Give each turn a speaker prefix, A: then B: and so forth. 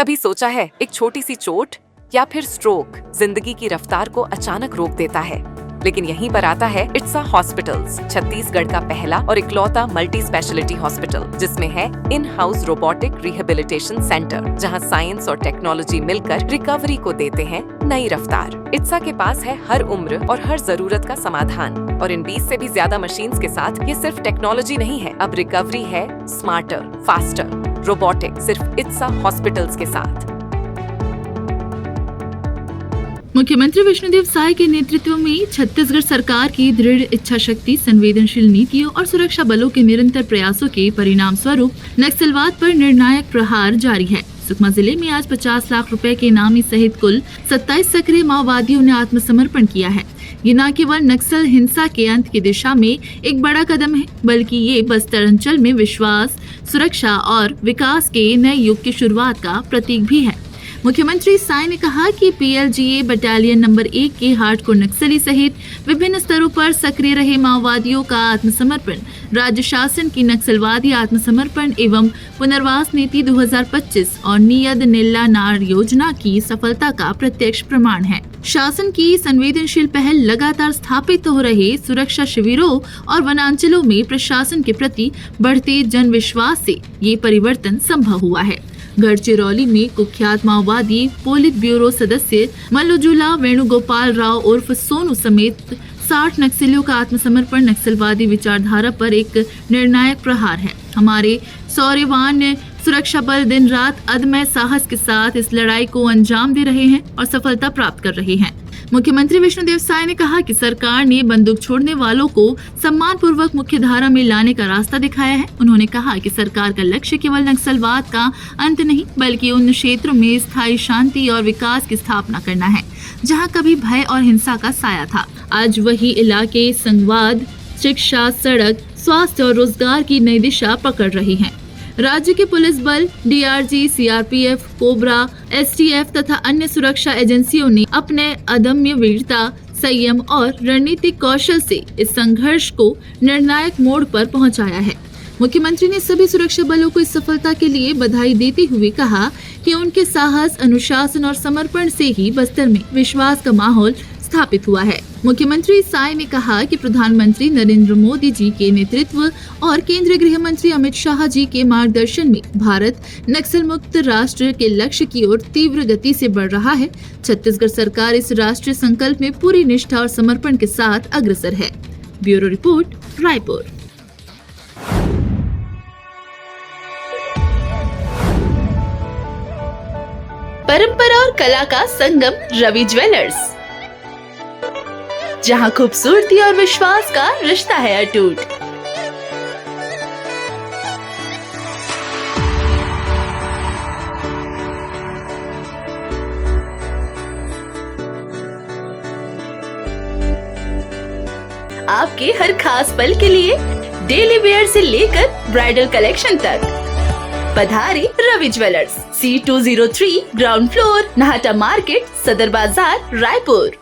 A: कभी सोचा है एक छोटी सी चोट या फिर स्ट्रोक जिंदगी की रफ्तार को अचानक रोक देता है, लेकिन यहीं पर आता है इट्सा हॉस्पिटल्स, छत्तीसगढ़ का पहला और इकलौता मल्टी स्पेशलिटी हॉस्पिटल, जिसमें है in house robotic rehabilitation centre, जहां साइंस और टेक्नोलॉजी मिलकर रिकवरी को देते हैं नई रफ्तार। इट्सा के पास है हर उम्र और हर जरूरत का समाधान, और इन 20 से भी ज्यादा मशीन्स के साथ ये सिर्फ टेक्नोलॉजी नहीं है, अब रिकवरी है स्मार्टर, फास्टर, रोबोटिक, सिर्फ इट्सा हॉस्पिटल्स के साथ।
B: मुख्यमंत्री विष्णुदेव साय के नेतृत्व में छत्तीसगढ़ सरकार की दृढ़ इच्छा शक्ति, संवेदनशील नीतियों और सुरक्षा बलों के निरंतर प्रयासों के परिणाम स्वरूप नक्सलवाद पर निर्णायक प्रहार जारी है। सुकमा जिले में आज 50 लाख रुपए के इनामी सहित कुल 27 सक्रिय माओवादियों ने आत्मसमर्पण किया है। ये न केवल नक्सल हिंसा के अंत की दिशा में एक बड़ा कदम है, बल्कि ये बस्तर अंचल में विश्वास, सुरक्षा और विकास के नए युग की शुरुआत का प्रतीक भी है। मुख्यमंत्री साय ने कहा कि पीएलजीए बटालियन नंबर 1 के हार्डकोर नक्सली सहित विभिन्न स्तरों पर सक्रिय रहे माओवादियों का आत्मसमर्पण राज्य शासन की नक्सलवादी आत्मसमर्पण एवं पुनर्वास नीति 2025 और नियद निल्ला नार योजना की सफलता का प्रत्यक्ष प्रमाण है। शासन की संवेदनशील पहल लगातार स्थापित हो रहे सुरक्षा शिविरों और वनांचलों में प्रशासन के प्रति बढ़ते जन विश्वास से ये परिवर्तन संभव हुआ है। गढ़चिरौली में कुख्यात माओवादी पोलित ब्यूरो सदस्य मल्लुजुला वेणुगोपाल राव उर्फ सोनू समेत 60 नक्सलियों का आत्मसमर्पण नक्सलवादी विचारधारा पर एक निर्णायक प्रहार है। हमारे शौर्यवान सुरक्षा बल दिन रात अदम्य साहस के साथ इस लड़ाई को अंजाम दे रहे हैं और सफलता प्राप्त कर रहे हैं। मुख्यमंत्री विष्णुदेव साय ने कहा कि सरकार ने बंदूक छोड़ने वालों को सम्मान पूर्वक मुख्य धारा में लाने का रास्ता दिखाया है। उन्होंने कहा कि सरकार का लक्ष्य केवल नक्सलवाद का अंत नहीं, बल्कि उन क्षेत्रों में स्थायी शांति और विकास की स्थापना करना है जहां कभी भय और हिंसा का साया था। आज वही इलाके संवाद, शिक्षा, सड़क, स्वास्थ्य और रोजगार की नई दिशा पकड़ रही हैं। राज्य के पुलिस बल, डीआरजी, सीआरपीएफ, कोबरा, एसटीएफ तथा अन्य सुरक्षा एजेंसियों ने अपने अदम्य वीरता, संयम और रणनीतिक कौशल से इस संघर्ष को निर्णायक मोड़ पर पहुंचाया है। मुख्यमंत्री ने सभी सुरक्षा बलों को इस सफलता के लिए बधाई देते हुए कहा कि उनके साहस, अनुशासन और समर्पण से ही बस्तर में विश्वास का माहौल स्थापित हुआ है। मुख्यमंत्री साय ने कहा कि प्रधानमंत्री नरेंद्र मोदी जी के नेतृत्व और केंद्रीय गृह मंत्री अमित शाह जी के मार्गदर्शन में भारत नक्सल मुक्त राष्ट्र के लक्ष्य की ओर तीव्र गति से बढ़ रहा है। छत्तीसगढ़ सरकार इस राष्ट्रीय संकल्प में पूरी निष्ठा और समर्पण के साथ अग्रसर है। Bureau report, Raipur.
C: परंपरा और कला का संगम रवि ज्वेलर्स, जहां खूबसूरती और विश्वास का रिश्ता है अटूट। आपके हर खास पल के लिए डेली वेयर से लेकर ब्राइडल कलेक्शन तक पधारे Ravi jewellers, C203 ground floor, Nahata market, Sadar Bazaar, Raipur.